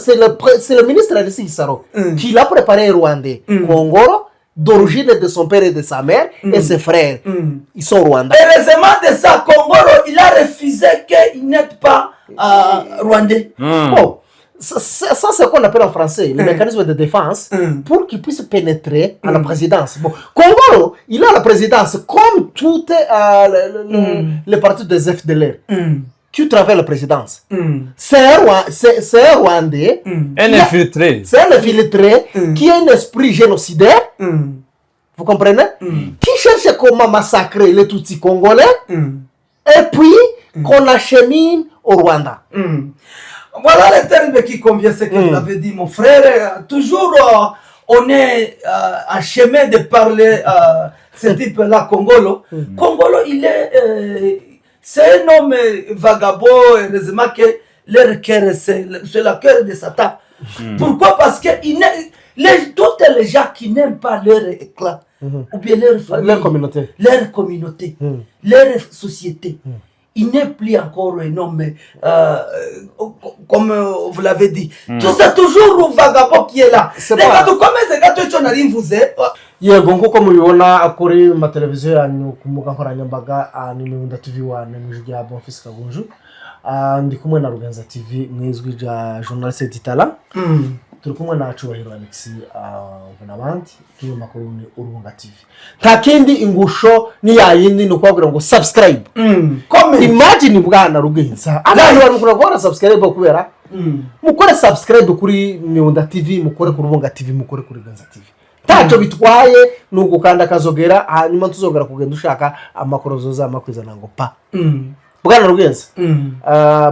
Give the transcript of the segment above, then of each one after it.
c'est le ministre Alexis Gisaro qui l'a préparé rwandais. Congolo, d'origine de son père et de sa mère, et ses frères. Ils sont rwandais. Heureusement de ça, Congolo, il a refusé qu'il n'ait pas rwandais. Bon, ça c'est ce qu'on appelle en français le mécanisme de défense pour qu'il puisse pénétrer à la présidence. Bon, Congolo, il a la présidence comme toutes les partis des FDLR. Qui travaille la présidence. C'est un Rwandais. Un infiltré. C'est un infiltré qui a un esprit génocidaire. Vous comprenez? Qui cherche comment massacrer les Tutsis congolais. Et puis, qu'on achemine au Rwanda. Voilà le terme qui convient, ce que vous avez dit, mon frère. Toujours, on est en chemin de parler ce type-là, Congolo. Congolo, il est... c'est un homme vagabond, heureusement que leur cœur, c'est le cœur de Satan. Pourquoi? Parce que toutes les gens qui n'aiment pas leur éclat, ou bien leur famille, leur communauté, leur société, il n'est plus encore un homme, comme vous l'avez dit. Tout c'est toujours un vagabond qui est là. Regarde comment ces gars, tu n'as rien vous êtes. Yego nkuko mubibona kuri ma televiziyo yanyu ku mbuga nkoranyambaga ni Mibunda TV 1 n'ijwi rya Bonfils Kagunju ndi kumwe na Rugenza TV mwizwi ja journaliste d'Itala turi kumwe na Cyubahiro Alexis n'abandi kiyo makuru ni Urubunga TV nta kindi ingusho ni yayindi no kwagura ngo subscribe imagine bwana Rugenza abantu barukura gora subscribe kubera mukore subscribe kuri Mibunda TV mukore ku Urubunga TV mukore kuri Rugenza TV tacho bitwaye nugukanda kazogera hanyuma tuzogera kugenda ushaka amakuru zozamakwiza ngo pa bwana Rugenza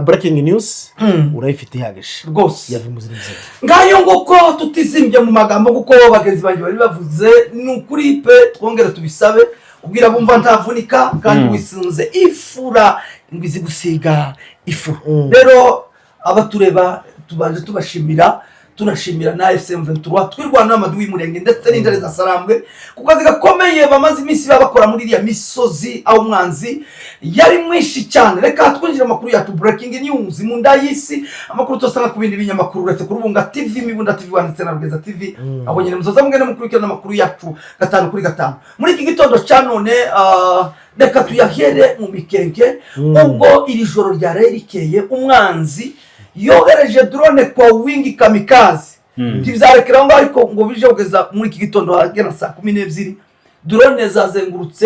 breaking news urayifite hageshe rwose yavimuzirize ngayo nguko tutizimbye mu magambo kuko bagenzi banjye bari bavuze n'ukuri pe twongera tubisabe ubwira bumva ntavunika kandi wisunze ifura ngwizi gusiga ifu rero abatureba tubanje tubashimira tunashimira na FM23 twirwana n'amadu y'umurenge ndetse n'indere za Sarambwe kuko zigakomeye bamaze iminsi babakora muri iriya misozi aho umwanzi yari mwishi cyane. Reka twinjira amakuru yacu breaking news mu ndayisi amakuru tosanga ku bindi binyamakuru uretse ku Urubunga TV Mibunda TV wanditse na Rugenza TV aho nyine muzoza mugene mukurikirana amakuru yacu 5 kuri 5 muri iki gitondo cya none. Reka tuyahere mu Mikenke ubwo iri joro ryarerekeye umwanzi yohereje drone kwa wingi kamikaze tibizarekera ngo ariko ngo bije kugeza muri iki gitondo hagera saa 12 drone zazengurutse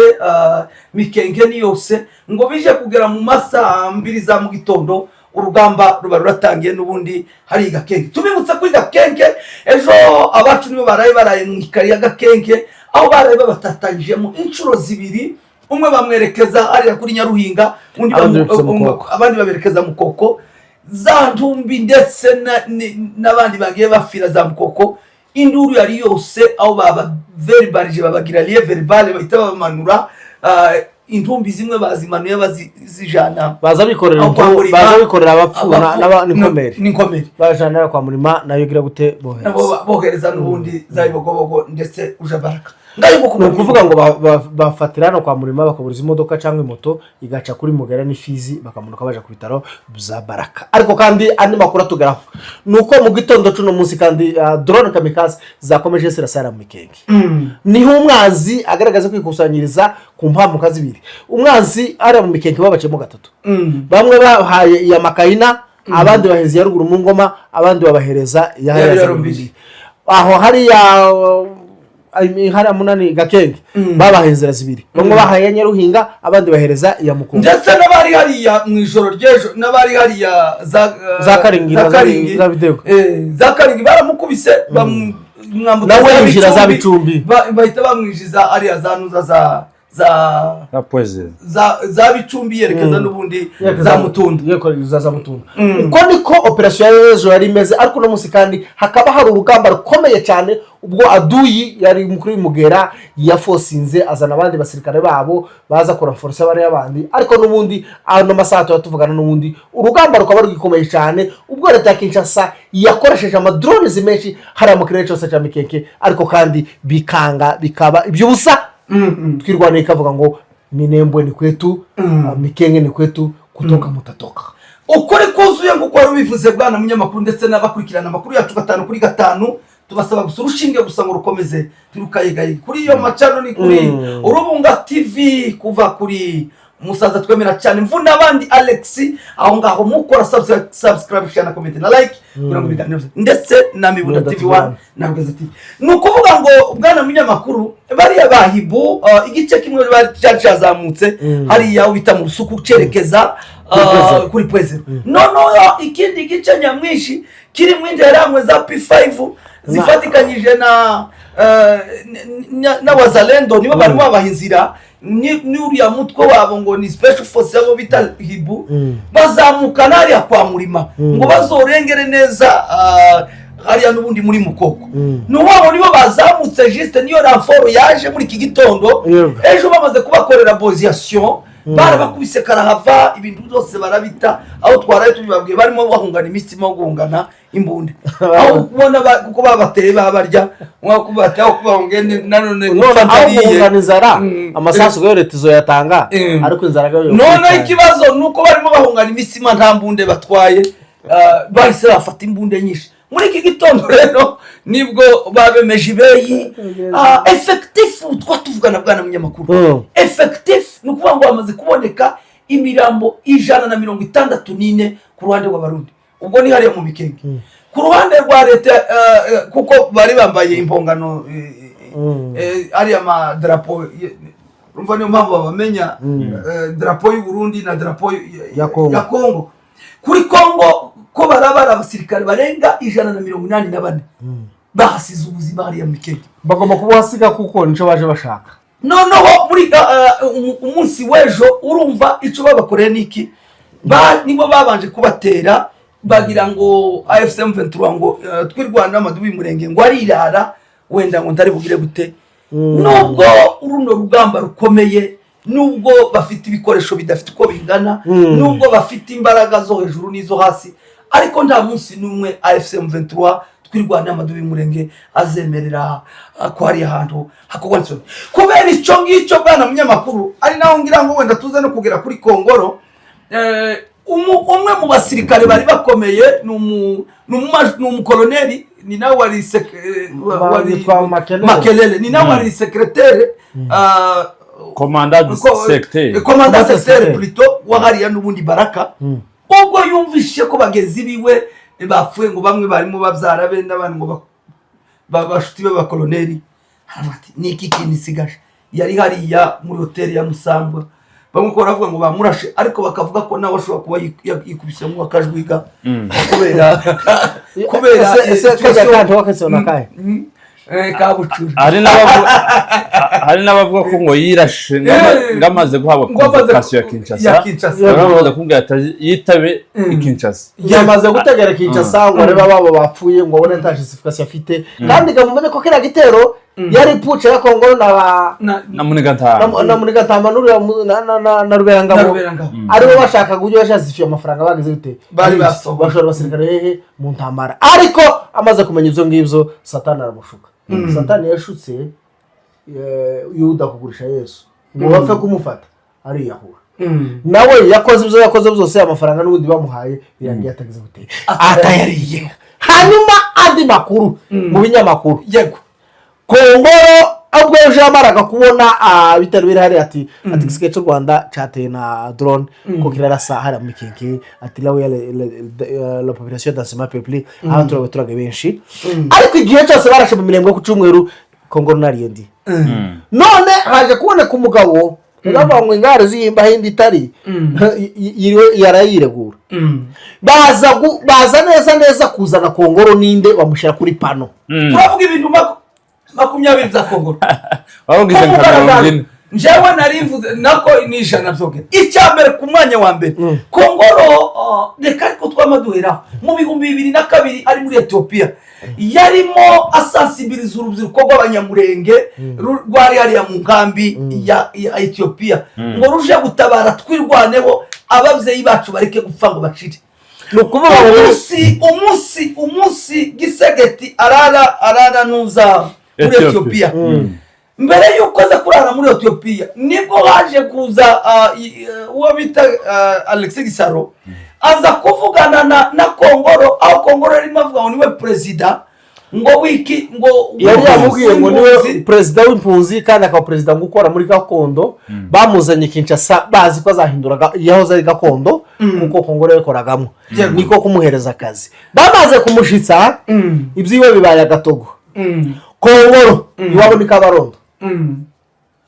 Mikenke ni yose ngo bije kugera mu masaha 2 za mu gitondo urugamba ruba ruratangiye n'ubundi hari Gakenke. Tubibutsa kuri Gakenke ejo abacu nibo baraye mu ikari ya Gakenke aho baraye batatangijemo inshuro zibiri umwe bamwerekeza ari kuri Nyaruhinga undi abandi baberekeza mu Koko za Ntumbi ndetse n'abandi bagiye bafira za Mukoko. Induru yari yose aho baba verbalije babagira liye verbale bahita bamanura intumbi zimwe bazimanuye bazijana baza bikorera abapfuna n'inkomeri bajana kwa Murima nayo gira gute bohereza n'ubundi za Ibogobogo ndetse uja Baraka no kuvuga ngo bafatirana kwa Murima bakaburiza imodoka cyangwa moto igaca kuri Mugera n'ifizi bakamunuka baje ku bitaro bya Baraka. Ariko kandi andi makuru atugeraho nuko mu gitondo cuno munsi kandi drone kamikaze zakomeje sirasara mu Mikenke niho umwanzi agaragaza kwikusanyiriza ku mpamvu zibiri. Umwanzi ari mu Mikenke babacemo gatatu bamwe bahaye ya Makayina abandi baheze ya ruguru mu Ngoma abandi babahereza ya Rumbiri aho hari ya hari munani Gakenke babahenzera zibiri bamwe bahaye Nyaruhinga abandi bahereza ya Mukongo ndetse n'abari hari ya mwijoro ryejo n'abari hari ya za Karingi za Bidego za Karingi baramukubise mwambutsa nawe yinjira za Bicumbi bahita bamwijiza ari azanuza za poeze za Bicumbi yerekeza n'ubundi za Mutunda za Mutunda uko niko operation yejo yari imeze. Ariko no munsi kandi hakaba hari urugamba rukomeye cyane ubwo aduyi yari mukuru Mugera yafosinze azana abandi basirikare babo baza kora force bari abandi. Ariko n'ubundi ano masato yatuvugana n'ubundi urugamba rukaba rugikomeye cyane ubwo leta ya Kinshasa yakoresheje ama drones menshi hari amakirere cyose cya Mikenke ariko kandi bikanga bikaba ibyubusa twirwane ikavuga ngo Minembwe ni kwetu Mikenge ni kwetu kutoka mutatoka. ukuri kuzuye nk'uko wari ubivuze bwana munyamakuru ndetse n'abakurikirana amakuru yacu 5 kuri 5 tubasaba gusa urushinge gusa ngo rukomeze turukayigaye kuri iyo macano ni kuri Urubunga TV kuva kuri umusaza twemera cyane mvuna abandi Alex aho ngaho mukora subscribe share na comment na like kugira ngo biganire ndetse na Mibunda TV1 na Rugeza TV nukuvuga ngo bwana munyamakuru bari abahibu igice kimwe bari cyazamutse hari yawo bita mu rusuku cerekeza kuri Pwezero no ikindi gice nyamwishi kiri mwinje yaramwe za P5 zifatikanyije na wazalendo nibo barimo abahinzira ni uriya mutwe wabo ngo ni special force yabo bita hibu bazamuka nari kwa murima ngo bazorengere neza hariya n'ubundi muri mukoko n'uwabo nibo bazamutse juste niyo ranfort yaje muri iki gitondo ejo bamaze kubakorera position barabakubise karahava ibintu byose barabita aho twaraye tubibabwiye barimo bahungana imistima yo guhungana imbunde aho kubona kuko babateye babarya mwako bataho kubahungene nanone gufataniye inzara amasasu yo leta izoyatanga ariko inzara gayo none ikibazo nuko barimo bahungana imistima nta mbunde batwaye bahise bafata imbunde nyinshi muri iki gitondo rero nibwo babemeje ibeyi effectif twatuvugana bwana munyamakuru effectif nukuvuga ngo bamaze kuboneka imirambo 164 ku ruhande rw'abarundi ubwo ni hariya mu Mikenge ku ruhande rwa leta kuko bari bambaye impongano ari ama drapo rumva niyo mpamvu babamenya drapo y'u Burundi na drapo ya Kongo kuri Kongo ko barabara abasirikare barenga 184 bahasize ubuzima hariya mu Mikenge bagomba kubuhasiga kuko nico baje bashaka noneho muri umunsi w'ejo urumva ico babakoreye niki nibo babanje kubatera bagira ngo AFCM 23 ngo twirwana n'amadubi murenge ngo arirara wenda ngo ntari bugire gute nubwo uruno rugamba rukomeye nubwo bafite ibikoresho bidafite uko bingana nubwo bafite imbaraga zo hejuru nizo hasi ariko nta munsi numwe AFCM 23 twirwana n'amadubi murenge azemerera ko hari ahantu hakogwanitse kubera ico ngicyo bwana munyamakuru ari naho ngira ngo wenda tuze no kugera kuri Kongoro umwe mu basirikare bari bakomeye n'umukoloneli ni nawe wari Makelele ni nawe wari secrétaire commandant secteur plutôt wahariya n'ubundi Baraka ubwo yumvishe ko bagezi biwe bapfuye ngo bamwe barimo babyara be n'abandi ngo bashuti be bakoloneli ati niki kintu sigaje yari hariya muri hotel ya Musambwa bamwe ko baravuga ngo bamurashe ariko bakavuga ko nawe ashobora kuba yikubise mu akajwiga kubera ese kandi wakasona kai kabucuri hari n'abavuga ko ngo yirashe ngamaze guhabwa convocation ya Kinshasa baravuga ko yitabe Kinshasa yamaze gutegera Kinshasa ngo reba babo bapfuye ngo abone nta justification afite kandi gamumenye ko kira gitero yari puce ya Kongo na Munigatama na Ruberangabo aribo bashaka gujye bashazifye amafaranga bagize bite bari basohora basirikare hehe mu ntambara ariko amaze kumenya ivyo ngivyo Satani aramushuka Satani yashutse Yuda kugurisha Yesu ngo bapfe kumufata ari yahura nawe yakoze ibyo yakoze byose amafaranga n'ubundi bamuhaye birangiye atagize bute atayariye hanyuma andi makuru mu binyamakuru yego Kongoro ubwo yamaraga kubona bitari biri hari ati igiseke cy'u Rwanda cyateye na drone ko kirarasa hari mu Mikenge ati lawe la population dans ma peuple aho turaga benshi ariko igihe cyose barashe mu mirembo ku cyumweru Kongoro nariyendi none haje kuboneka umugabo ngaba ngo ingare ziyimba hindi tari yarayiregura baza neza kuzana Kongoro ninde bamushira kuri pano turavuga ibintu 20 za Kongoro bavugize nka njewe narimvuze nako nijana byoge icyambere ku mwanya wa mbere Kongoro reka ariko twamaduhera mu 2002 ari muri Ethiopia yarimo asensibiliza urubyiruko rw'abanyamurenge rwari hariya mu nkambi ya Ethiopia ngo ruje gutabara twirwaneho ababyeyi bacu bareke gupfa ngo bacire nukuvuga umunsi Gisegeti arara nuza muri Ethiopia mbere yuko za kurara muri Ethiopia nibwo haje kuza uwo bita Alexis Gisaro aza kuvugana na Kongolo, aho Kongolo arimo avuga ngo niwe president ngo wiki ngo yari yamubwiye ngo niwe president w'impunzi kandi akaba president ngo ukora muri gakondo. Bamuzanye Kinshasa bazi ko azahindura yahoze ari gakondo kuko Kongolo yakoragamo, niko kumuhereza akazi. Bamaze kumushitsa ibyiwe bibaye agatogo. Kongolo iwabo ni Kabarondo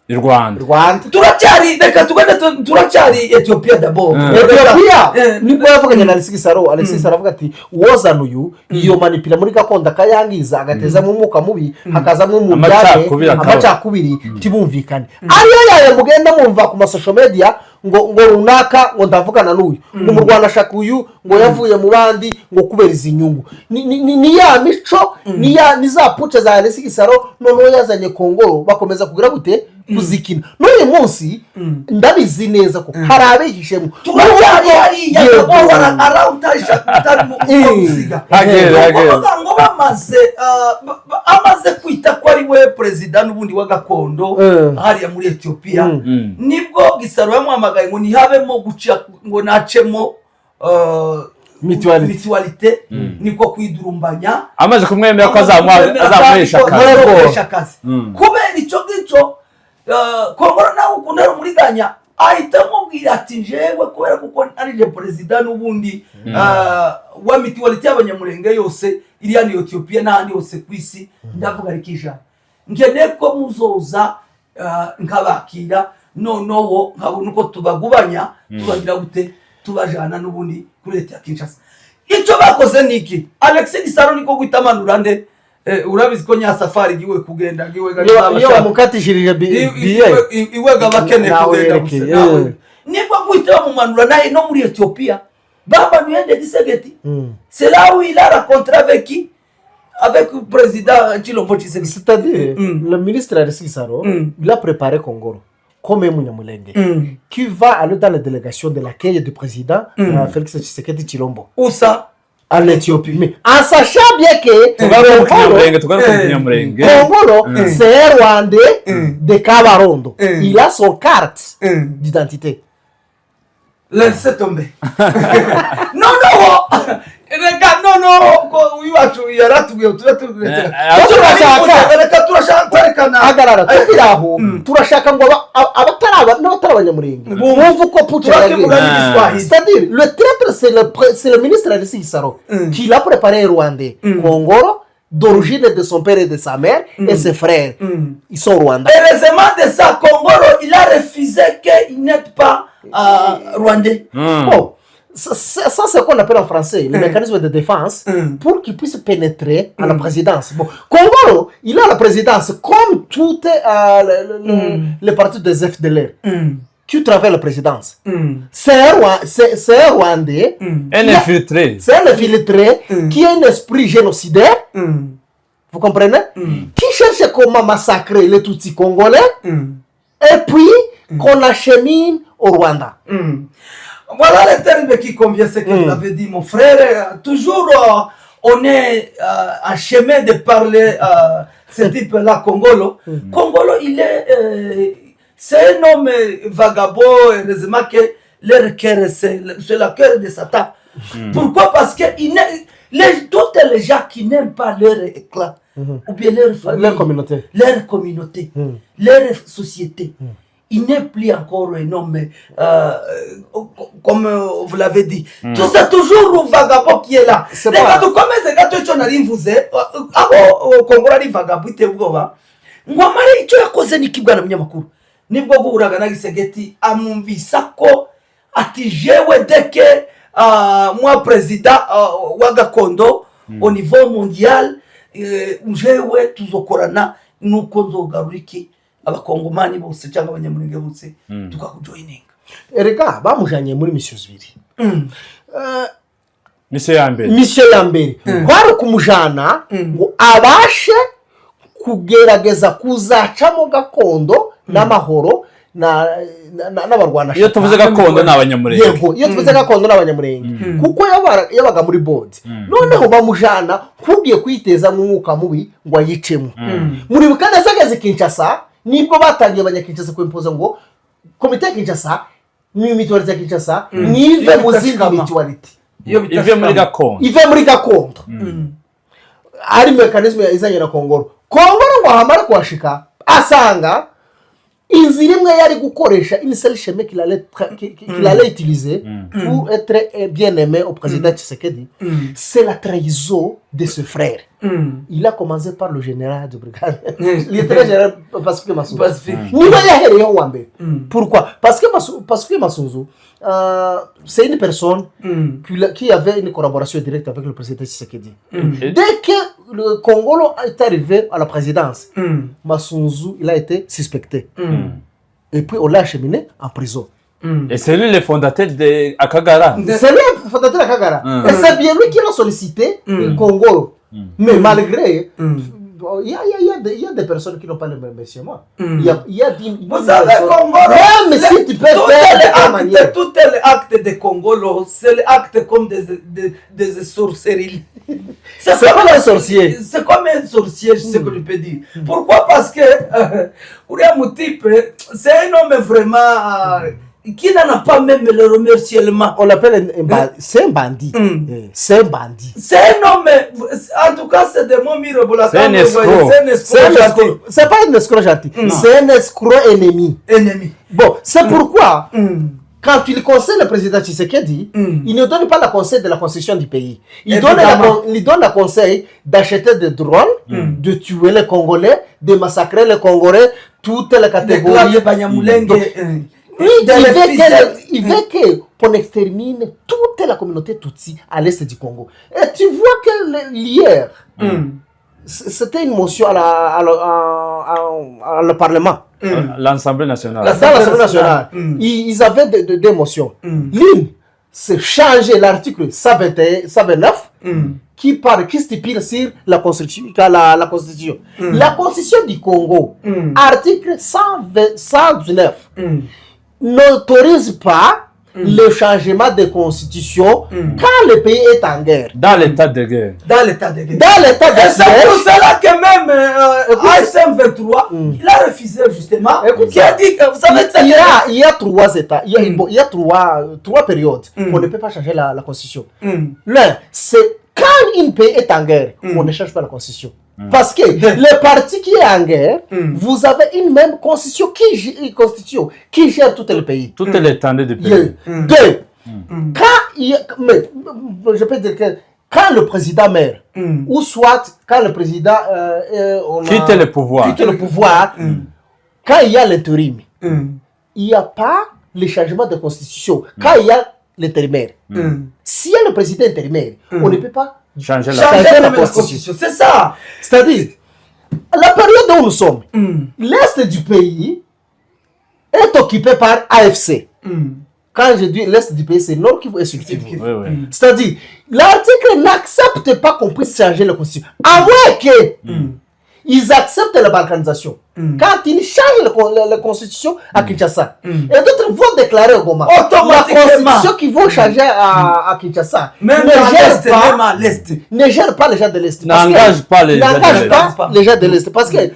i Rwanda. turacyari reka tugende turacyari Ethiopia d'abord. Ethiopia nibwo yavuganye na Alexis Saro. Alexis Saro avuga ati wozana uyu iyo manipula muri gakondo akayangiza agatezamo umwuka mubi hakazamo umujyane amacakubiri tibumvikane. Ariyo yaye mugenda mumva ku social media ngo runaka ngo ndavugana n'uyu ngo mu Rwanda shaka uyu ngo yavuye mu bandi ngo kubera izi nyungu. Ni ya mico ni za puce za Alexis Saro noneho yazanye Kongolo bakomeza kugira gute kuzikina. N'uyu munsi ndabizi neza ko hari abihishemo turacyari hariya yagora arawutasha utarimusiga ngo amaze kwita ko ari we president n'ubundi wa gakondo hariya muri Ethiopia. Nibwo Gisaro yamuhamagaye ngo nihabemo guca ngo nacemo mutualité niko kwidurumbanya amaze kumwemera ko azamuhesha akazi. Kubera icyo gico Kongolo nawe ukunda rumuriganya ahita mubwira ati jewe kubera kuko ari je president n'ubundi wa mutualité y'abanyamurenge yose iri hano Ethiopia n'ahandi hose kwisi ndavuga rikisha ngene ko muzoza nkabakira noneho nkabona uko tubagubanya tubagira gute tubajana n'ubundi kuri leta ya Kinshasa. Icyo bakoze niki Alexis Saro niko guitamanura nde urabizi ko nya safari giwe kugenda giwe iyo bamukatishirije biye iwe gabakene kugenda gusa nibwo guhita bamumanura naye no muri Ethiopia babanuye de Tshisekedi. C'est là où il a rencontré avec qui? Avec le président Tshilombo Tshisekedi. C'est-à-dire le ministre Alexis Saro il a préparé Kongolo comme Munyamulenge qui va aller dans la délégation de l'accueil du président Félix Tshisekedi Tshilombo. Où ça? En Éthiopie. Mais en sachant bien que Kongolo c'est un Rwandais de Kabarondo. Il a son carte d'identité. Laissez tomber. Non, turashaka ngo abatarabanyamurenge bumva uko puce c'est-à-dire le théâtre c'est le ministre Alexis Saro qui l'a préparé rwandais. Kongolo d'origine de son père et de sa mère et ses frères ils sont rwandais. Heureusement de ça Kongolo il a refusé qu'il n'ait pas rwandais. Bon, ça c'est ce qu'on appelle en français le mécanisme de défense pour qu'il puisse pénétrer à la présidence. Bon, Kongolo, il a la présidence comme toutes les partis des FDLR qui travaillent la présidence. C'est un Rwandais, un infiltré. C'est un infiltré qui a un esprit génocidaire. Vous comprenez? Qui cherche comment massacrer les Tutsis congolais et puis qu'on achemine au Rwanda. Voilà le terme qui convient ce que vous avez dit, mon frère. Toujours, on est en chemin de parler ce type-là, Kongolo. Kongolo, c'est un homme vagabond, heureusement que leur cœur, c'est le cœur de Satan. Pourquoi? Parce que toutes les gens qui n'aiment pas leur éclat, ou bien leur famille, leur communauté, leur société, il n'est plus encore un homme, comme vous l'avez dit. Tout c'est toujours un vagabond qui est là. Les gars, comme ces gars, tu n'as rien vous êtes. Au Congo, il vagabond, il est vagabond. Moi, Marie, tu as causé ni kibwana mnyamakuru. Nibwo guhuraga na Gisegeti amumvisa ko ati jewe deke moi président wa Gakondo au niveau mondial jewe tuzokorana nuko nzogaruriki abakongomani bose cyangwa abanyamurenge bose tukakujoininga. Erega bamujanye muri mission zibiri. Mission ya mbere kwari kumujana ngo abashe kugerageza kuzacamo Gakondo n'amahoro n'abarwana. Iyo tuvuze Gakondo n'abanyamurenge. Yego, iyo tuvuze Gakondo n'abanyamurenge kuko yabaga muri board. Noneho bamujana kugiye kwiteza mu mwuka mubi ngo ayicemo. Muri bukana zageze Kinshasa nibwo batangiye abanyakinshasa kwimpoza ngo komite ya Kinshasa ni mutualité ya Kinshasa nive mu zindi mutualité ive muri gakondo ari mekanisme izanye na Kongoro ngo hamara kuhashika asanga inzira imwe yari gukoresha une seule chemin qu'il allait utiliser pour être bien aimé au président Tshisekedi, c'est la trahison de ce frère. Il a commencé par le général de brigade. Le général Pacifique Massouzou. Pourquoi? Parce que Pacifique Massouzou, c'est une personne qui avait une collaboration directe avec le président Tshisekedi. Dès que le Congo est arrivé à la présidence, Massouzou, il a été suspecté. Et puis on l'a acheminé en prison. Et c'est lui le fondateur de Akagara. C'est lui le fondateur de Akagara. Et c'est bien lui qui l'a sollicité, le Congo. Mais malgré, il y a des personnes qui n'ont pas le même métier. Il y a vous savez, Congo, même si tu peux faire tout les actes de Congo, c'est l'acte comme des sorcelleries. C'est comme un sorcier. C'est comme un sorcier, je sais que je peux dire. Pourquoi? Parce que Ouriamoutype, c'est un homme vraiment qui n'en a pas même le remerciement. On l'appelle un bandit. C'est un bandit. C'est un bandit. C'est un homme, en tout cas, c'est des mots mirobolants. C'est un escroc. C'est pas un escroc gentil. C'est un escroc ennemi. Bon, c'est pourquoi, quand il conseille le président Tshisekedi, il ne donne pas le conseil de la constitution du pays. Il donne le conseil d'acheter des drones, de tuer les Congolais, de massacrer les Congolais, toutes les catégories. Il veut qu'on extermine toute la communauté Tutsi à l'est du Congo. Et tu vois que hier, c'était une motion à le Parlement. L'Assemblée nationale. L'Assemblée nationale. Ils avaient deux motions. L'une, c'est changer l'article 129 qui stipule sur la Constitution. La Constitution du Congo, article 119, n'autorise pas le changement de constitution quand le pays est en guerre. Dans l'état de guerre. Et c'est pour cela que même ASM 23, il a refusé justement. Qui a dit que vous savez il y a trois états, il y a trois périodes. On ne peut pas changer la constitution. L'un, c'est quand un pays est en guerre, on ne change pas la constitution. Parce que le parti qui est en guerre, vous avez une même constitution qui gère tout le pays. Tout l'étendue du pays. Deux, je peux dire que quand le président meurt, ou soit quand le président quitte le pouvoir, quand il y a l'intérim, il n'y a pas le changement de constitution. Quand il y a l'intérimaire, s'il y a le président intérimaire, on ne peut pas changer la constitution. C'est ça. C'est-à-dire, la période où nous sommes, l'est du pays est occupé par AFC. Quand je dis l'est du pays, c'est Nord Kivu et Sud Kivu. C'est-à-dire, l'article n'accepte pas qu'on puisse changer la constitution. À moins que ils acceptent la balkanisation. Quand ils changent la constitution à Kinshasa, et d'autres vont déclarer au Goma. La constitution qu'ils vont changer à Kinshasa ne gère pas les gens de l'Est. N'engage pas les gens de l'Est. Parce que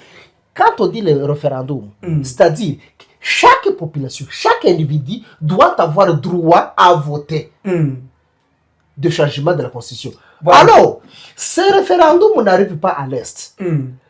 quand on dit le référendum, c'est-à-dire chaque population, chaque individu doit avoir droit à voter de changement de la constitution. Alors, ce référendum n'arrive pas à l'Est.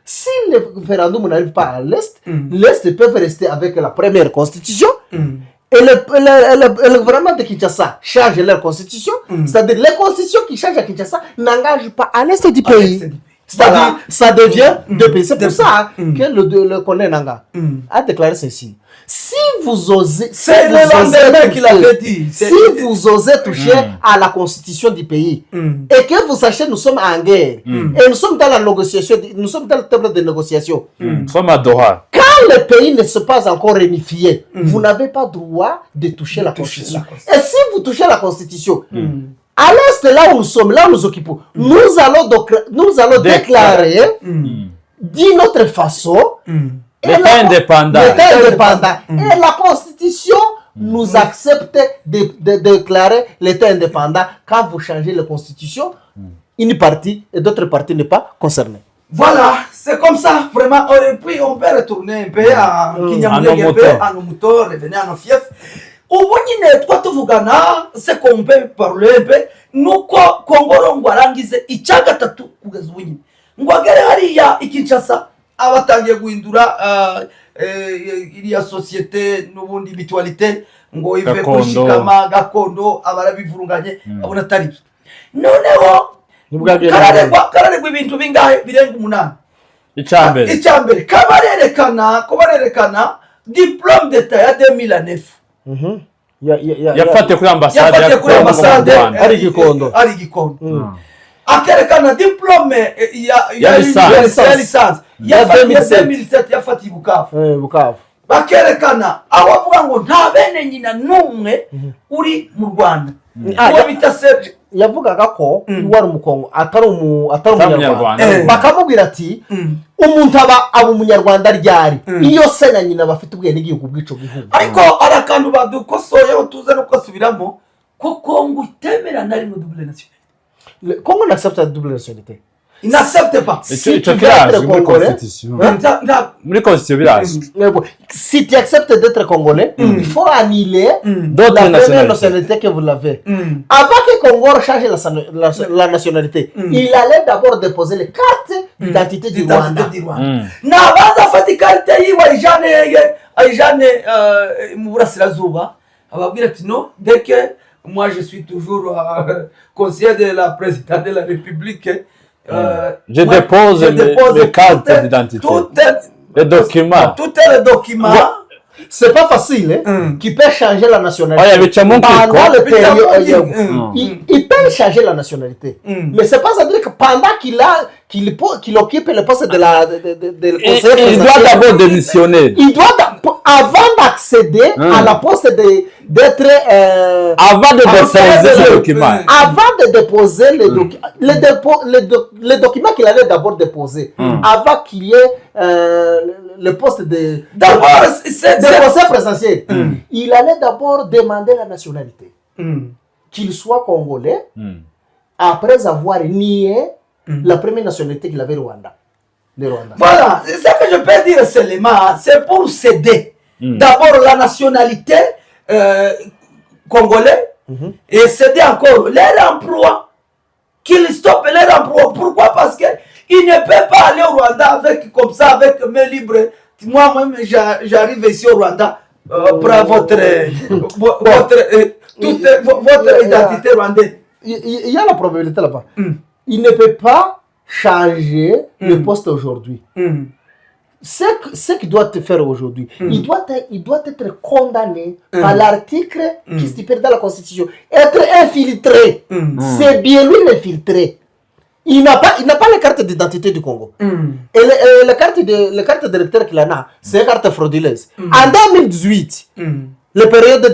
Si le référendum n'arrive pas à l'Est, l'Est peut rester avec la première constitution et le gouvernement de Kinshasa change leur constitution. C'est-à-dire les constitutions qui changent à Kinshasa n'engagent pas à l'Est du pays. C'est-à-dire ça devient deux pays. C'est pour ça que le colonel Nanga a déclaré ceci. Si vous osez, c'est le lendemain qu'il avait dit. Si vous osez toucher à la constitution du pays et que vous sachez, nous sommes en guerre et nous sommes dans la négociation, nous sommes dans le table de négociation. Nous sommes à Doha. Quand le pays ne se pas encore réunifié, vous n'avez pas droit de toucher la constitution. Et si vous touchez la constitution, à l'est, là où nous sommes, là où nous occupons, nous allons déclarer d'une autre façon l'État indépendant. Et la Constitution nous accepte de déclarer l'État indépendant. Quand vous changez la Constitution, une partie et d'autres parties n'est pas concernée. Voilà, c'est comme ça, vraiment. Et puis on peut retourner un peu à nos moutons, revenir à nos fiefs. ubu nyine twatuvugana se qu'on peut parler pe nuko Kongolo ngo arangize icya gatatu kugeza ubu nyine ngo agere hariya Kinshasa abatangiye guhindura iriya societe n'ubundi mutualité ngo ive kushikama gakondo abarabivurunganye abona atari noneho kararegwa ibintu bingahe birenga 8 icyambere kabarerekana diplôme d'état ya 2009 yafatiye kuri ambasade ari Gikondo akerekana diplôme ya licence ya 2007 yafatiye Bukavu bakerekana aho avuga ngo nta bene nyina n'umwe uri mu Rwanda uwo bita Serge yavugaga ko wari umukongo atari umunyarwanda bakamubwira ati umuntu aba umunyarwanda ryari iyo se na nyina bafite ubwene igihugu bw'ico gihugu ariko arakantu badukosoyeho tuze no kwasubiramo ko Kongo itemera na rimwe double nationalité. Congo n'accepte la double nationalité. Il n'accepte pas. Si tu veux être congolais, si tu acceptes d'être congolais, il faut annuler la première nationalité que vous l'avez. Avant que Congo change la nationalité, il allait d'abord déposer les cartes d'identité du Rwanda. N'abaza afata ikarita yiwe ayijane mu burasirazuba ababwira ati no dès que moi je suis toujours conseiller de la présidente de la République. Je dépose les cartes d'identité. Les documents. Tous les documents. C'est pas facile, qui peut changer la nationalité. Pendant le période, il peut changer la nationalité. Mais c'est pas ça dire que pendant qu'il occupe le poste de la conseiller présidentiel, il doit d'abord démissionner. Il doit avant d'accéder à la poste d'être avant de déposer les documents. Avant de déposer les documents qu'il allait d'abord déposer, avant qu'il y ait le poste de conseiller présidentiel, il allait d'abord demander la nationalité. Qu'il soit congolais, après avoir nié la première nationalité qu'il avait le Rwanda. Voilà, c'est ça que je peux dire seulement, c'est pour céder d'abord la nationalité congolais et céder encore leur emploi, qu'ils stoppent leur emploi. Pourquoi? Parce qu'ils ne peuvent pas aller au Rwanda avec, comme ça, avec main libre. Moi-même, j'arrive ici au Rwanda pour votre identité rwandaise. Il y a la probabilité là-bas. Il ne peut pas changer le poste aujourd'hui. Ce qu'il doit faire aujourd'hui, il doit être condamné par l'article qui stipule dans la Constitution. Être infiltré. C'est bien lui l'infiltré. Il n'a pas la carte d'identité du Congo. Et la carte d'électeur qu'il en a, c'est une carte frauduleuse. En 2018, la période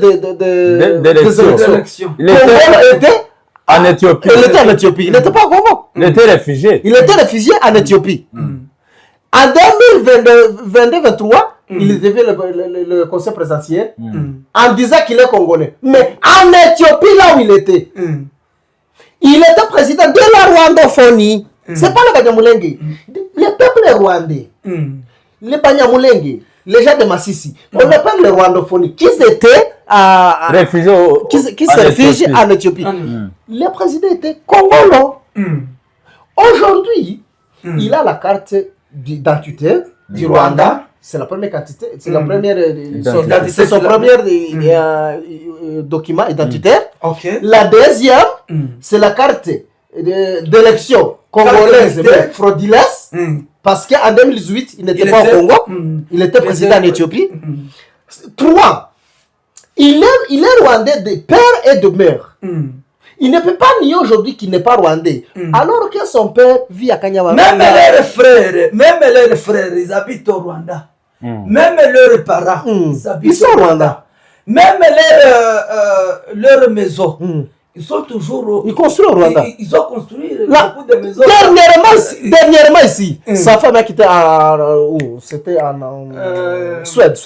d'élection, il était en Éthiopie. Il était en Éthiopie. Il n'était pas au Congo. Il était réfugié. Il était réfugié en Éthiopie. En 2022-2023, il devait le conseil présidentiel en disant qu'il est congolais. Mais en Éthiopie, là où il était président de la Rwandophonie. C'est pas le Banyamulenge. Le peuple rwandais, les Banyamulenge, les gens de Massissi, on appelle les Rwandophonie, qui étaient qui se réfugient en Éthiopie. Le président était congolais. Aujourd'hui, il a la carte d'identité du Rwanda. C'est la première quantité, c'est la première, c'est son premier document identitaire. La deuxième, c'est la carte d'élection congolaise, frauduleuse, parce qu'en 2018, il n'était pas au Congo, il était président en Éthiopie. 3, il est rwandais de père et de mère. Il ne peut pas nier aujourd'hui qu'il n'est pas rwandais, alors que son père vit à Kanyama. Même leurs frères, ils habitent au Rwanda. Même leurs parents, ils habitent au Rwanda. Même leurs maisons, ils sont toujours. Ils construisent au Rwanda. Ils ont construit beaucoup de maisons. Dernièrement ici, sa femme a quitté c'était en Suède.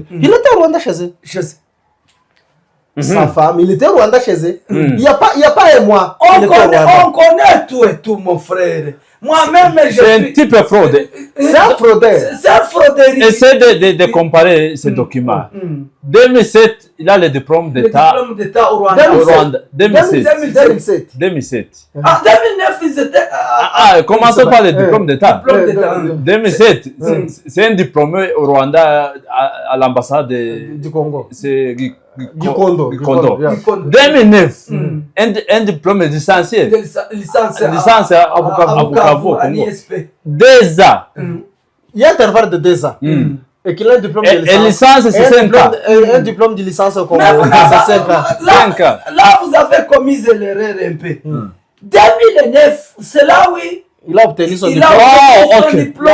Il était au Rwanda chez eux. sa femme, il était au Rwanda chez eux. Il n'y a pas un mois. On connaît tout et tout, mon frère. Moi-même, c'est un type de fraude. C'est un fraudeur. C'est un fraudeur. Essayez de comparer ces documents. 2007, il a le diplôme d'État Le diplôme d'État au au Rwanda. Rwanda. 2007. 2007. En 2009, ils étaient. Commençons par le diplôme d'État. Diplôme d'État. 2007, c'est un diplômé au Rwanda à l'ambassade Du Congo. C'est Gikondo. Yeah. 2009, un diplôme licencié. Licence à Bukavu, à Congo. l'ISP. 2 ans. Il y a un intervalle de 2 ans. Et qu'il a un diplôme de Et licence, c'est 5 ans. Un diplôme de licence au Congo, Mais c'est 5 ans. Là, vous avez commis l'erreur un peu. 2009, c'est là où Il a obtenu son il diplôme. a obtenu son diplôme.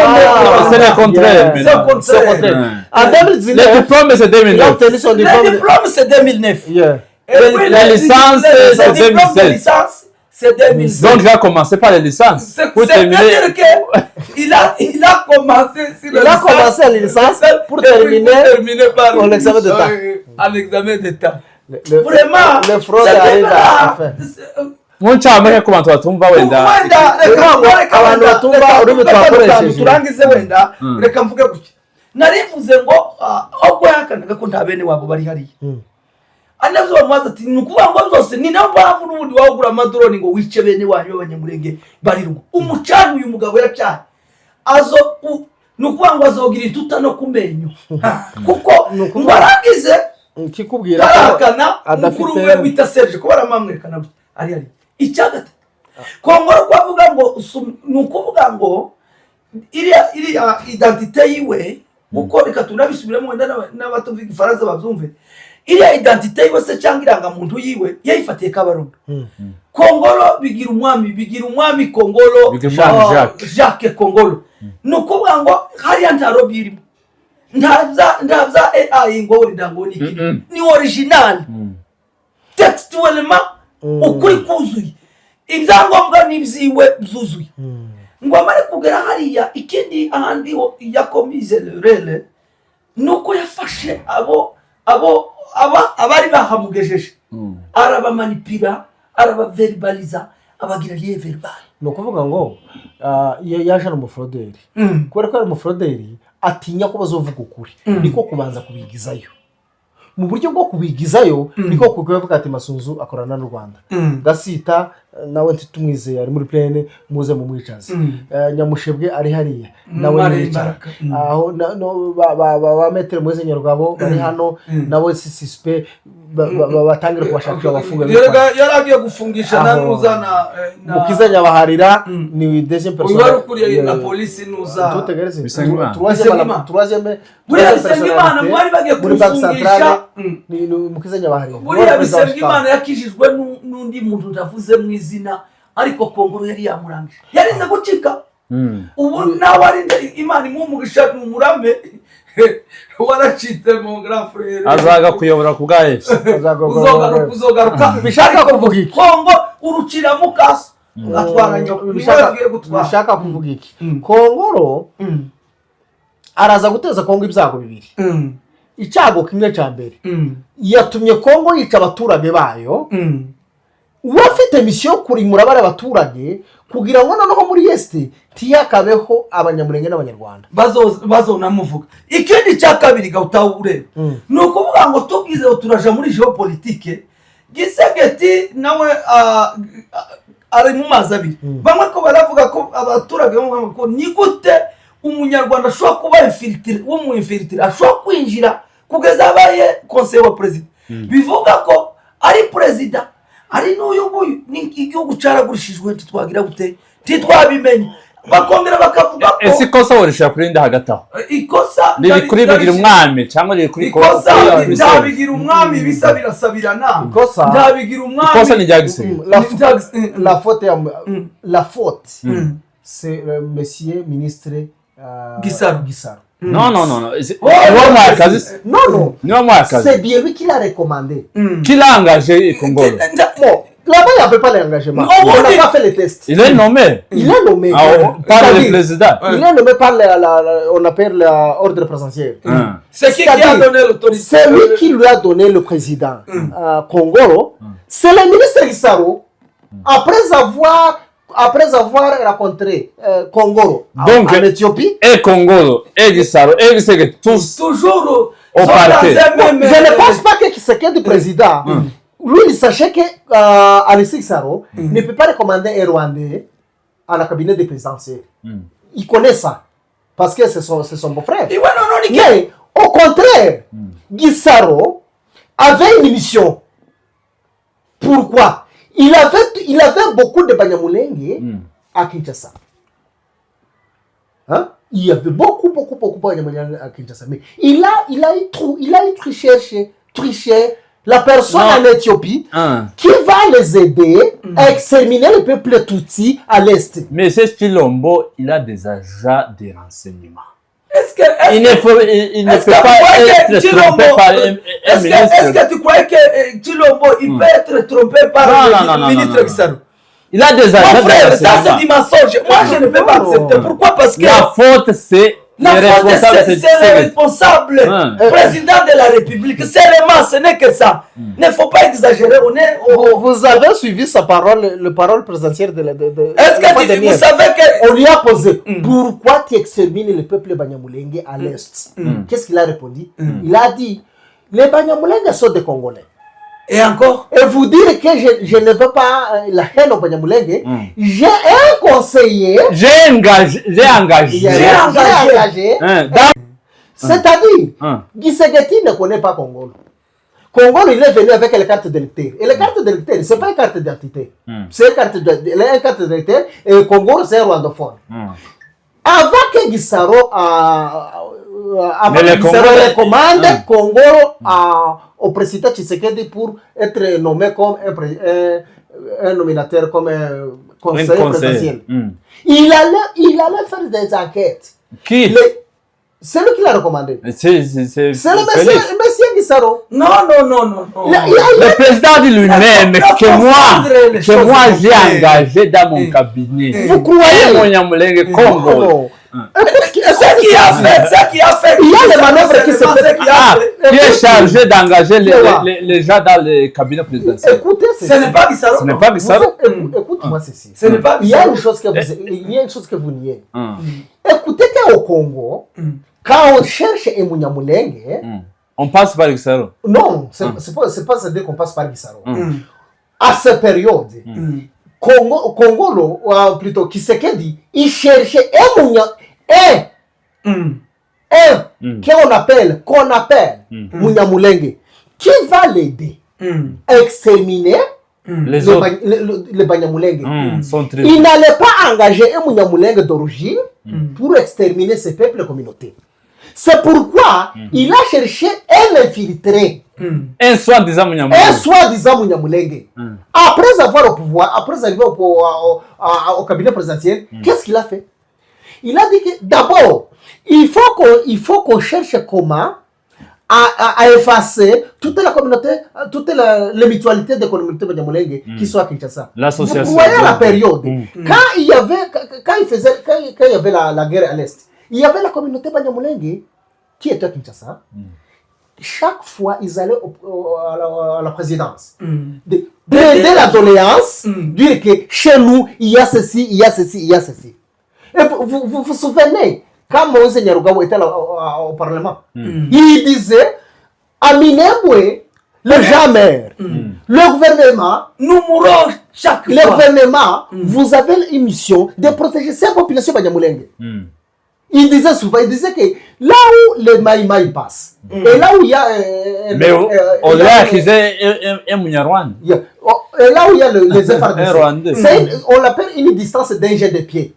C'est le contraire. Yeah. C'est le maintenant. C'est le contraire. contraire. En 2019, Le diplôme, c'est il a 2009. obtenu son diplôme. Le diplôme, c'est 2009. Yeah. Et puis, la licence, c'est le diplôme de 2016. licence, c'est 2016. Donc, il va commencer par les licences. C'est Pour terminer. dire qu'il a commencé sur Il a commencé à la licence pour terminer par en examen d'État. À l'examen d'État. Le Vraiment, le fraude c'est arrive à la vrai. fin. Mu ncamake ku bantu batumva wenda turangize wenda reka mvuge gutya narivuze ngo ahubwo yakanaga ko nta bene wabo bari hariya anavyo bamubaza ati ni ukuvuga ngo byose ni nayo mpamvu n'ubundi wawugura amadoroni ngo wice bene wanyu b'abanyamurenge bari rugo umucana uyu mugabo yacanye ni ukuvuga ngo azogira ituta no ku menyo kuko ngo arangize kikubwira tarakana mukuru we wita Serge ko baramamwerekana ari icyagata kongora kwavuga ngo ni ukuvuga ngo iriya identite yiwe uko reka tunabisubiremo wenda n'abatumva igifaransa babyumve iriya identite yiwe se cyangwa irangamuntu yiwe yayifatiye Kabarondo Kongolo bigira umwami Kongolo Jacques Kongolo ni ukuvuga ngo hariya nta robi irimo nta bya AI ngo wenda ngo ni original textuellement ukuri kuzuye ibyangombwa n'ibyiwe byuzuye ngo amare kugera hariya ikindi ahandi yakomize rele nuko yafashe abari bahamugejeje arabamanipira arabaverbaliza abagira liye verbal ni ukuvuga ngo yaje ari umufroderi kubera ko ari umufroderi atinya ko bazovuga ukuri niko kubanza kubigizayo mu buryo bwo kubigizayo niko kuvuga ati Masunzu akorana n'u Rwanda Gasita nawe ntitumwizeye ari muri plane muze mu mwicazi Nyamushebwe ari hariya nawe nicara aho ba metere muze Nyarugabo bari hano nawe sispe batangira kubashakira abafunga yaragiye gufungisha nanuzana Mukiza Nyabaharira ni deuxième personne ubarukuriye na police nuza tutegereze troisième Bisengimana mwari bagiye kufungisha ni Mukiza Nyabaharira buriya Bisengimana yakijijwe n'undi muntu ndavuze mu izina ariko Kongolo yari yamurangije yarize gucika ubu nawe ari Imana imumugisha n'umurame waracitse mu grand frère azaga kuyobora ku bwa FC uzogaruka bishaka kuvuga iki Kongo urucira mukasa atwaranye bishaka kuvuga iki Kongolo araza guteza Kongo ibyago bibiri icyago kimwe cya mbere yatumye Kongo yica abaturage bayo uwafite misiyo kurimura bari abaturage kugira ngo noneho muri Este tiyakabeho abanyamurenge n'abanyarwanda bazonamuvuga ikindi cya kabiri gahutaho ureba ni ukuvuga ngo tubwize turaja muri geopolitike Gisegeti nawe ari mu mazi abiri bamwe ko baravuga ko abaturage ko ni gute umunyarwanda ashobora kuba infiltré w'umuinfiltré ashobora kwinjira kugeza abaye conseil wa president bivuga ko ari president ari n'uyu nguyu ni igihugu caragurishijwe titwagira gute titwabimenye bakongera bakavuga ko ese ikosa worisha kurinda hagati aho ikosa riri kuri bigira umwami cyangwa riri kuri ikosa ndabigira umwami bisa birasabirana ikosa ndabigira umwami ikosa ni ryagise la faute c'est le monsieur ministre Gisaro non c'est bien lui qui l'a recommandé kilangaje Kongolo Là-bas, il n'y avait pas l'engagement. Non, On n'a on est- pas fait les tests. Il est nommé Il est nommé. par le C'est-à-dire, président. il est nommé par on appelle l'ordre présidentiel. C'est qui a C'est-à-dire, donné l'autorité? C'est lui qui lui a donné le président Kongolo. C'est le ministre Gisaro, après avoir rencontré Kongolo Donc, en Éthiopie. Et Congolo, et Gisaro, et Giseke, tous Toujours au sont parquet. dans un même- Je ne pense pas que Tshisekedi président, lui, il sachait que Alexis Gisaro ne peut pas recommander un Rwandais à la cabinet des présidentiels. Il connaît ça, parce que c'est son beau-frère. Et ouais, non, non, Mais au contraire, Gisaro avait une mission. Pourquoi? Il avait beaucoup de Banyamulenge à Kinshasa. Hein? Il y avait beaucoup de Banyamulenge à Kinshasa. Mais il a triché la personne Non. en Éthiopie qui va les aider à exterminer le peuple Tutsi à l'Est. Mais ce Chilombo, il a des agents de renseignement. Il ne est-ce peut que pas vous croyez que être Chilombo- trompé par un est-ce ministre. que tu croyais que Chilombo, il peut être trompé par le ministre Gisaro? Il a des Mon agents de frère, ça c'est renseignement. du mensonge. Moi, je ne peux pas accepter. Pourquoi? Parce que La faute, c'est la le faute, responsable. c'est le responsable, président de la République. Seulement, ce n'est que ça. Il ne faut pas exagérer. Vous avez suivi sa parole, le parole présidentielle de Est-ce que vous savez que... On lui a posé pourquoi tu extermines le peuple Banyamulenge à l'Est. Qu'est-ce qu'il a répondu? Il a dit les Banyamulenge sont des Congolais. Et encore? Et vous dire que je ne veux pas la haine au Banyamulenge, j'ai un conseiller. J'ai engagé. C'est-à-dire, Tshisekedi ne connaît pas Congo. Congo, il est venu avec les cartes d'électeur. Et les cartes d'électeur, ce n'est pas une carte d'identité. C'est une carte d'électeur. Et Congo, c'est un rwandophone. Avant que Gisaro recommande Congo au président Tshisekedi pour être nommé comme un nominateur, comme un conseiller présidentiel. Il allait faire des enquêtes. Qui? C'est lui qui l'a recommandé. C'est le monsieur Gisaro. Non. Le président dit lui-même que moi j'ai engagé dans mon cabinet. Vous croyez? Mon Nyamulenge Congo. Ce qui a fait. Il y a les manœuvres qui se font. Qui est chargé d'engager les gens dans le cabinet présidentiel. Écoutez, Ce n'est pas Gisaro. Ce n'est pas Gisaro. Écoute-moi ceci. Ce n'est pas Il y a une chose que vous niez. Écoutez qu'au Congo, quand on cherche un Munyamulenge, on passe par Gisaro. non, c'est pas ça qu'on passe par Gisaro. À cette période, Congo, plutôt Tshisekedi, il cherchait un qu'on appelle Munyamulenge, qui va l'aider à exterminer les Banyamulenge. Il n'allait pas engager un Munyamulenge d'origine pour exterminer ces peuples communautés. C'est pourquoi il a cherché un infiltré. Un soi-disant Munyamulenge. Après avoir au pouvoir, après arriver au cabinet présidentiel, qu'est-ce qu'il a fait? Il a dit que d'abord, il faut qu'on cherche comment à effacer toute la communauté, les mutualités des communautés Banyamulenge qui sont à Kinshasa. L'association. Vous voyez la période. Quand il y avait la guerre à l'Est, il y avait la communauté Banyamulenge qui était à Kinshasa. Chaque fois, ils allaient à la présidence. Plaider la doléance, dire que chez nous, il y a ceci, il y a ceci, il y a ceci. Et vous vous souvenez, quand Moïse Nyarugabo était au Parlement, il disait, Aminembwe, le jamais, le gouvernement, nous mourrons chaque fois. Le gouvernement, vous avez une mission de protéger ces populations Banyamulenge. Il disait souvent, que là où les Maïmaï passent, et là où il y a... Mais on l'a accusé un Munyarwanda. Et là où il y a les FRDC, on l'appelle une distance d'un jet de pied.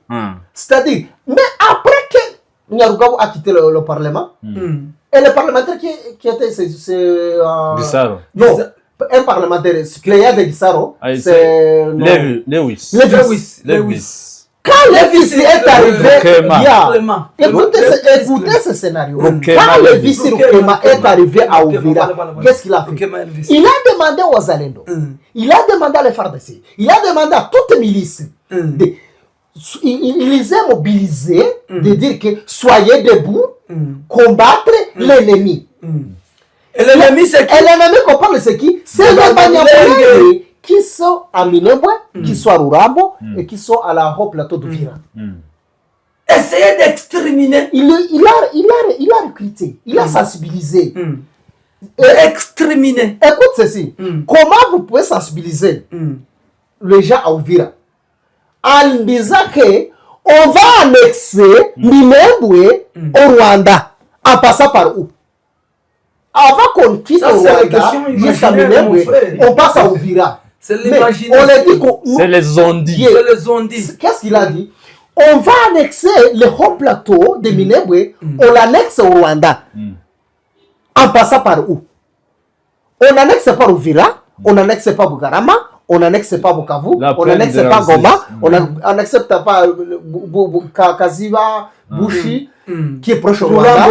C'est-à-dire, mais après que Nyarugabo a quitté le Parlement, et le parlementaire qui était... Gisaro. Non, un parlementaire, Cléa de Gisaro, c'est... Lewis. Lewis. Quand Lévis est arrivé, Rukema. écoutez ce scénario. Quand Lévis Rukema est arrivé à Uvira, qu'est-ce qu'il a fait? Il a demandé aux Zalendo, il a demandé à l'FARDC, il a demandé à toutes les milices, il les a mobilisés de dire que soyez debout, combattre l'ennemi. Et l'ennemi, c'est qui? Et l'ennemi qu'on parle, c'est qui? C'est les Banyamulenge qui sont à Minembwe, qui sont à Rurambo et qui sont à la haut plateau de Vira. Essayez d'exterminer. Il a recruté, il a sensibilisé. Exterminer. Écoute ceci. Comment vous pouvez sensibiliser les gens à Uvira en disant que on va annexer Minembwe au Rwanda en passant par où? Avant qu'on quitte le Rwanda jusqu'à Minembwe, on passe à Uvira. C'est l'imaginaire. C'est les zondis. C'est les zondis. Qu'est-ce qu'il a dit? On va annexer le haut plateau de Minembwe, on l'annexe au Rwanda. En passant par où? On n'annexe pas Uvira, on n'annexe pas Bugarama, on n'annexe pas Bukavu, on n'annexe pas Goma, on n'accepte pas Kaziba, Bushi, qui est proche au Rwanda.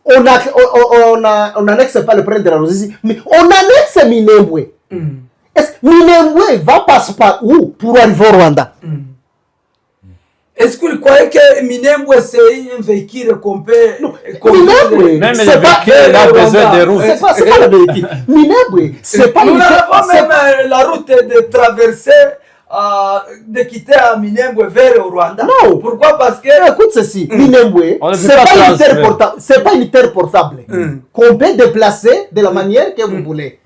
On n'annexe pas le prince de la Ruzizi, mais on annexe Minembwe. Est-ce que Minembwe va passer par où pour arriver au Rwanda? Est-ce que vous croyez que Minembwe c'est un véhicule qu'on peut... Minembwe, Même c'est le véhicule a besoin de routes. c'est pas le véhicule. Minembwe, c'est pas... Nous n'avons même la route de traverser, de quitter à Minembwe vers le Rwanda. Non. Pourquoi? Parce que... Écoute ceci, Minembwe, c'est pas une terre portable qu'on peut déplacer de la manière que vous voulez.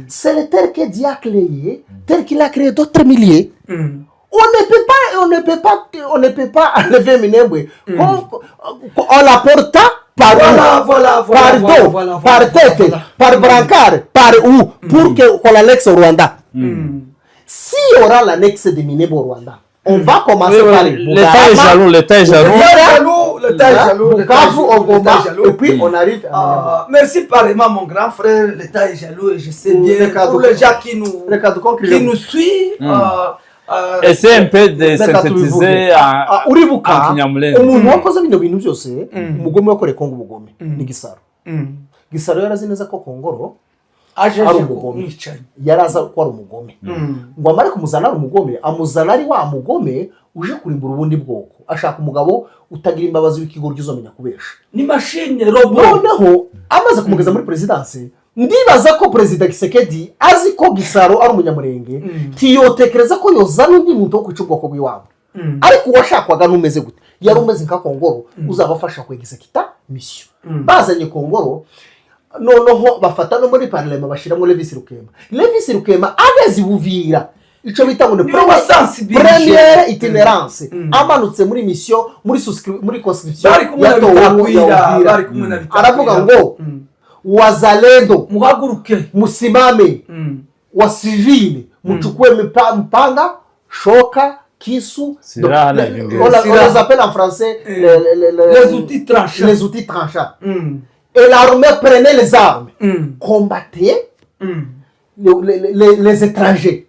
C'est le terre que Dieu a créé, tel qu'il a créé d'autres milliers. On ne peut pas enlever Minembwe. On la porte par par tête, par brancard, par où, pour qu'on l'annexe au Rwanda. Si on aura l'annexe de Minembwe au Rwanda, on va commencer par l'État est jaloux, l'État est jaloux. Et puis on arrive à... Merci pareillement mon grand frère, l'État est jaloux et je sais bien pour les gens qui nous suivent. Essaye un peu de synthétiser uribuka en Kinyamulenge. umuntu wakoze bino bintu byose umugome wakoreye Kongo ubugome ni Gisaro. Gisaro yarazi neza ko Kongoro aje ari umugome, yaraza ko ari umugome, ngo amare kumuzana ari umugome, amuzana ari wa mugome uje kurimbura ubundi bwoko, ashaka umugabo utagira imbabazi w'ikigoryi uzomenya kubesha ni machine robot. Noneho amaze kumugeza muri presidanse, ndibaza ko Perezida Kisekedi azi ko Gisaro ari umunyamurenge, tiyotekereza ko yozana undi muntu wo kwica ubwoko bw'iwabo. Ariko uwashakwaga n'umeze gute? Yari umeze nka Kongoro uzabafasha kwegizekita mission. Bazanye Kongoro, noneho bafata no muri parlement bashiramo Lévis Rukema. Lévis Rukema ageze Uvira, ico bita ngo première itinérance, amanutse muri mission, muri conscription aravuga ngo wazalendo muhaguruke musimame, wa civile muchukue mpanga, shoka, kisu, on les appelle en français les outils tranchants. Et l'armée prenait les armes, combattait les étrangers.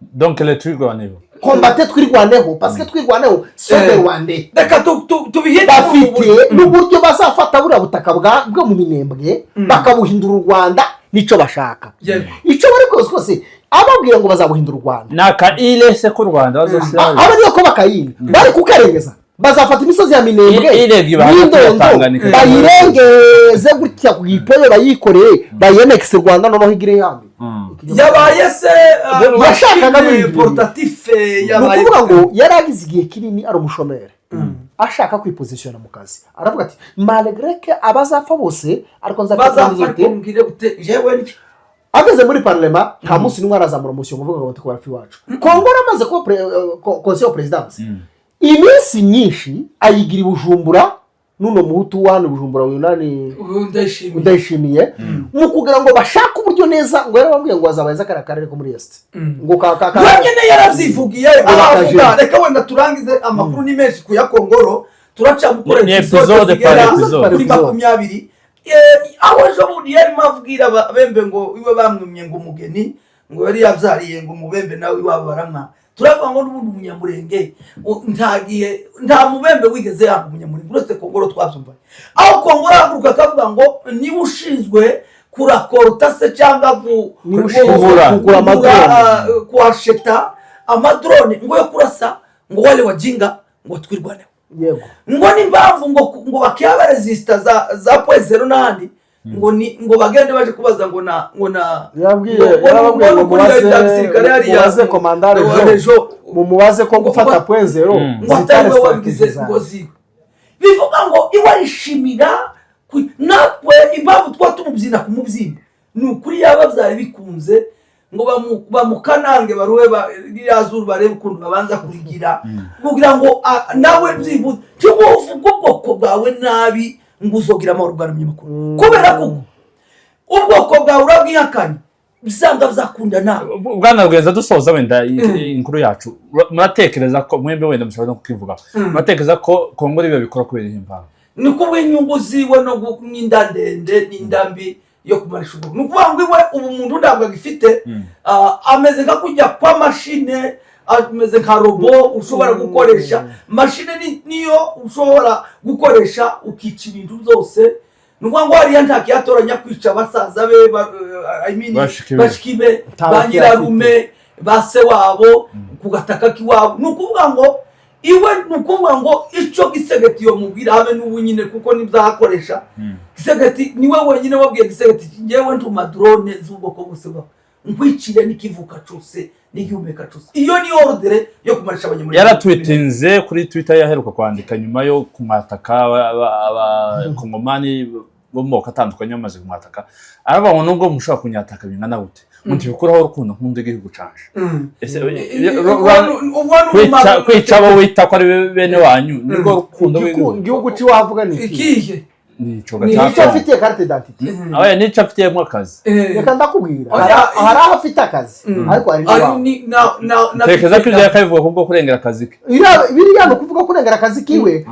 Donc les trucs au niveau. Combattait Twirwaneho, parce que Twirwaneho sont des Rwandais. Bafite n'uburyo bazafata buriya butaka bwo mu Minembwe bakabuhindura u Rwanda, nico bashaka. Ico bari kose ababwira ngo bazabuhindura u Rwanda. Naka ile se ku Rwanda bazoshyira. Abari ko bakayile bari kukarengeza. Bazafata imisozi ya Minembwe n'indondo bayirengeze gutya ku gipoyo bayikoreye bayenexe Rwanda noneho igire yambi. Yabaye se yashakaga portatif yabaye ngo yaragize igihe kinini ari umushomeri ashaka kwipositiona mu kazi, aravuga ati malgré que abazapfa bose ariko nzafata jewe ageze muri parlement nta munsi n'umwe arazamura umushyongo uvuga ngo tukora fi wacu. Kongora amaze ko conseil présidence iminsi myinshi ayigira Bujumbura, nuno muhutu wane Bujumbura winani Ndayishimiye mu kugira ngo bashaka uburyo neza, ngo yarababwiye ngo bazabaza karakarere ko muri est ngo nyene yaravyivugiye aravuga. Reka wenda turangize amakuru ni menshi ku ya Kongoro, turaca mukore episode par episode kuri 20 aho ejo bundi yari mavugirira bembe ngo iwe bamwumye ngo umugeni ngo yari yavyariye ngo mubembe nawe iwabo baramwa turavuga ngo n'ubundi umunyamurenge nta mubembe wigeze yanga umunyamurenge uretse Kongoro twabyumva aho Kongoro ahaguruka akavuga ngo niba ushinzwe kurakorota se cyangwa kuhasheta amadrone ngo yo kurasa ngo wale wajinga ngo twirwaneho ngo n'impamvu ngo bakiaba resista za poezero n'ahandi ngo bagende baje kubaza ngo na yabwiye ngo mubaze komandare jo mumubaze ko gufata poezero bivuga ngo iwe rishimira natwe impamvu twa tumubyina ku mubyimba ni ukuri yababyari bikunze ngo bamukanange baruwe rirazuru barebe ukuntu babanza kurigira kugira ngo nawe byibuze cyuvuga ubwoko bwawe nabi ngo uzogira amahoro bwa munyamakuru kubera ko ubwoko bwawe urabwihakanye bisanga bizakunda nawe bwana Rugenza dusoza wenda inkuru yacu muratekereza ko mwembe wenda mushobora no kukivuga muratekereza ko Kongoro ibe bikora kubera impamvu ni kuba inyungu ziwe no n'indandende n'indambi yo kumarisha ubwo ni ukuvuga ngo iwe ubu muntu ntabwo agifite ameze nka kujya kwa mashine ameze nka robo ushobora gukoresha mashine niyo ushobora gukoresha ukica ibintu byose ni ukuvuga ngo hariya ntakiyatoranya kwica abasaza be bashikibe ba nyirarume ba se wabo ku gataka k'iwabo ni ukuvuga ngo iwe ni ukuvuga ngo icyo gisegeti yo mubwira habe n'ubu nyine kuko nibyahakoresha gisegeti niwe wenyine wabwiye gisegeti ngewe ntuma drone z'ubwoko bwose nkwicire n'ikivuka cyose n'igihumeka cyose iyo ni ordre yo kumarisha abanyamurenge yaratwitinze kuri Twitter yaheruka kwandika nyuma yo kumwataka abakongomani bo mu moko atandukanye bamaze kumwataka aravuga ngo nubwo mushobora kunyataka bingana gute mutibikuraho urukundo nkunda igihugu canje kwica abo wita ko ari bene wanyu nibwo rukundo igihugu cyo wavuga ni ikihe nico afite carte d'identité aya nico afite mu akazi reka ndakubwira hari aho afite akazi ariko ari tekeza ko yakabivuga kubwo kurengera akazi ke biriya no kuvuga kurengera akazi kiwe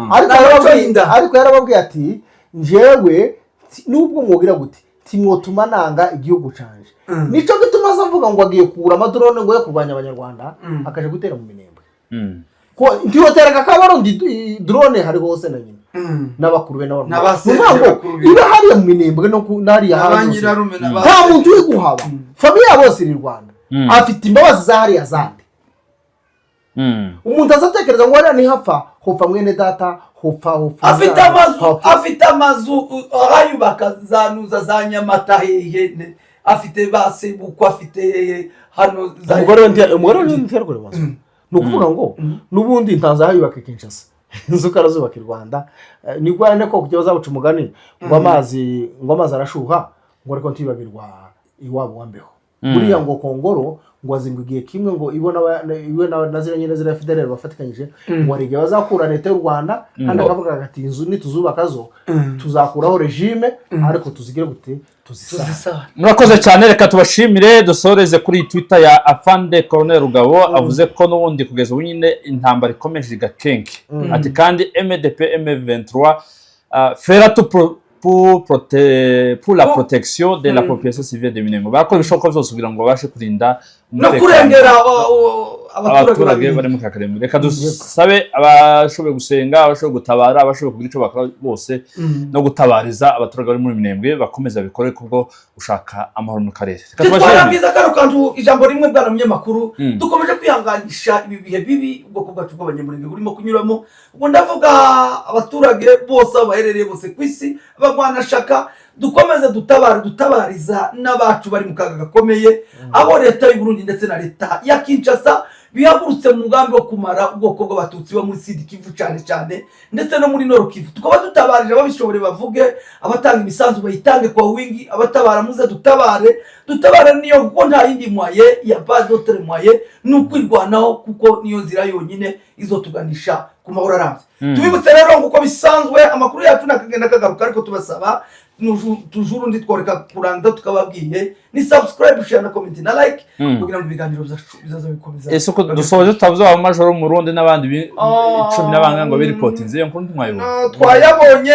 ariko yarababwiye ati njewe nubwo mwogira gute timwotuma nanga igihugu canje nico gituma azavuga ngo agiye kugura amadrone ngo yo kurwanya abanyarwanda akaje gutera mu minembwe ko ndiyotera kakabaro drone hari hose na nyine n'abakuru be n'abantu iba hariya mu minembwe no nariya hanze nta muntu uri guhaba famiye bose iri Rwanda afite imbabazi za hariya zande umuntu azatekereza ngo hariya ni hapfa hopfa mwene data hopfa afite amazu arayubaka zanuza za Nyamata hehe afite basebuko afite hano za umugore w'interagore maso no kuvuga ngo nubundi ntaza hayubaka Kinshasa inzuka razubaka Rwanda ni gwane ko kujya bazabuca umugani ngo amazi arashuha ngo ariko ntibagirwa iwabo wambeho buriya ngo Kongoro ngo azimbigiye kimwe ngo iwe nazira nyene zira federal bafatikanyije ngo arige bazakura leta y'u Rwanda kandi akavuga ati inzu nituzubakazo tuzakuraho regime ariko tuzigire gute tuzisana. Murakoze cyane, reka tubashimire dusoreze kuri Twitter ya Afande Colonel Rugabo avuze ko n'ubundi kugeza ubu nyine intambara ikomeje igakenke ati kandi MDP M23 fera pour la protection de la population civile de Minembwe bakora ibishoboka byose kugira ngo babashe kurinda no kurengera abaturage bari mu kakarembe. Reka dusabe abashoboye gusenga, abashoboye gutabara, abashoboye kugira icyo bakora bose no gutabariza abaturage bari muri Minembwe bakomeza bikore kubwo ushaka amahoro mu karere. Twarangiza karo kantu ijambo rimwe bwana munyamakuru dukomeje kwihanganisha ibi bihe bibi ubwo bwacu bw'abanyamurenge burimo kunyuramo, ubwo ndavuga abaturage bose abaherereye bose kwisi bagwana shaka dukomeze dutabariza n'abacu bari mu kaga gakomeye abo leta y'u Burundi ndetse na leta ya Kinshasa bihagurutse mu mugambi wo kumara ubwoko bw'abatutsi bo muri Sud Kivu cyane ndetse no muri Nord Kivu. Tukaba dutabarije ababishobore bavuge, abatanga imisanzu bayitange kwa wingi, abatabara muze dutabare niyo kuko nta yindi mwaye ya pas d'autre moyen n'ukwirwanaho kuko niyo nzira yonyine izotuganisha ku mahoro arambye. tubibutse rero nguko bisanzwe amakuru yacu nakagenda kagaruka ariko tubasaba tujuru undi tworeka kurangiza tukababwiye ni subscribe share na comment na like kugira ngo ibiganiro bizaza bikomeza ese ko dusoje tutavuze aba majoro mu Burundi n'abandi 10 n'abanga ngo biripotinze iyo nkuru ntimwayibona twayabonye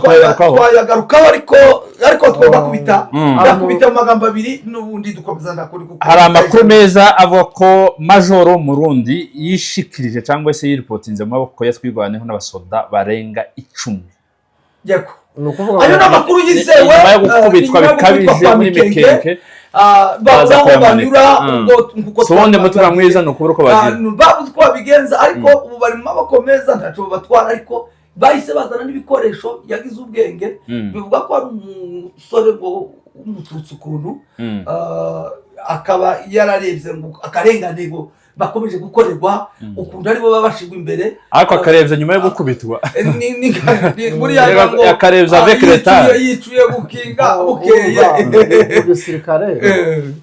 twayagarukaho ariko twabakubita bakubita mu magambo abiri n'ubundi dukomeza ndakuri kuko hari amakuru meza avuga ko majoro mu Burundi yishikirije cyangwa se yiripotinze mu maboko yatwirwaneho n'abasoda barenga 10 yego ayo n'amakuru yizewe nyuma yo gukubitwa bikabije muri Mikenke bazaho banyura ngo sonde mutura mwiza no kubura ko bagira babuze ko babigenza ariko ubu bari mu maboko meza ntaco batwara ariko bahise bazana n'ibikoresho yagize ubwenge bivuga ko ari umusore ngo umututsi ukuntu akaba yararebye ngo akarengane ngo bakomeje gukorerwa ukuntu aribo babashigwa imbere ariko akarebye nyuma yo gukubitwa muri yango akarebye avec l'état yicuye gukinga bukeye umusirikare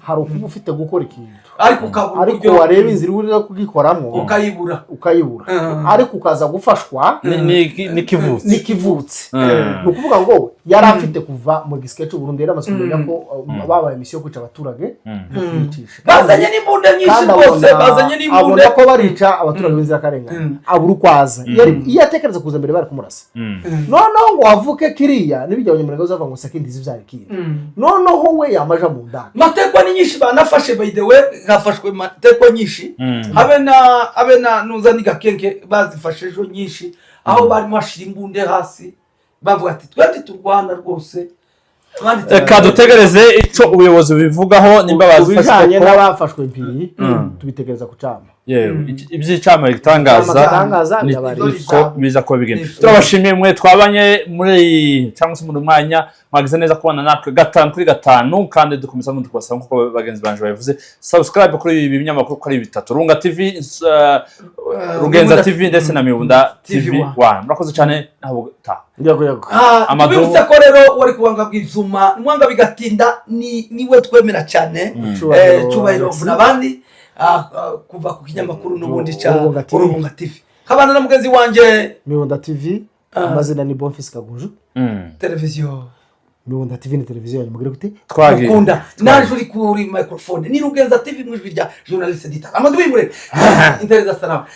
hari ukuba ufite gukora ikintu ariko wareba inzira uri kugikoramo ukayibura ariko ukaza gufashwa nikivutse ni ukuvuga ngo yari afite kuva mu gisike cy'u Burundi yari amaze kumenya ko babaye misiyo yo kwica abaturage bazanye n'imbunda nyinshi rwose bazanye n'imbunda abona ko barica abaturage b'inzirakarengane abura ukwaza iyo atekereza kuza mbere bari kumurasa noneho ngo wavuke kiriya n'ibijya abanyamurenge bazava ngo sakindi zivyari kiri noneho we yamaja mu ndani matekwa ni nyinshi banafashe by the way hafashwe matekwa nyinshi habe na nuza ni Gakenke bazifashe ejo nyinshi aho bari mwashira imbunde hasi bavuga ati twende turwana rwose Reka dutegereze ico ubuyobozi bivugaho nimba bazifashije ko n'abafashwe mpiri tubitegereza kucama iby'icama gitangaza niko biza ko bigenda turabashimiye mwe twabanye muri cyangwa se mu mwanya mwagize neza kubana natwe 5 kandi dukomeza mu kubasanga kuko bagenzi banje bavuze subscribe kuri ibi binyamakuru kuri 3 Runga TV Rugenza TV ndetse na Mibunda TV1 murakoze cyane nabo ta yego amadu ko rero wari kubanga bw'izuma mwanga bigatinda niwe twemera cyane cyubahiro n'abandi kuva ku kinyamakuru n'ubundi cha Runga TV kabana na mugenzi wanje Mibunda TV amazina ni Bonfils Kagunju televiziyo Mibunda TV ni televiziyo mugire gute twagikunda naje uri kuri microphone ni Rugenza TV mwijwi rya journaliste Dita amadu bimure intereza salama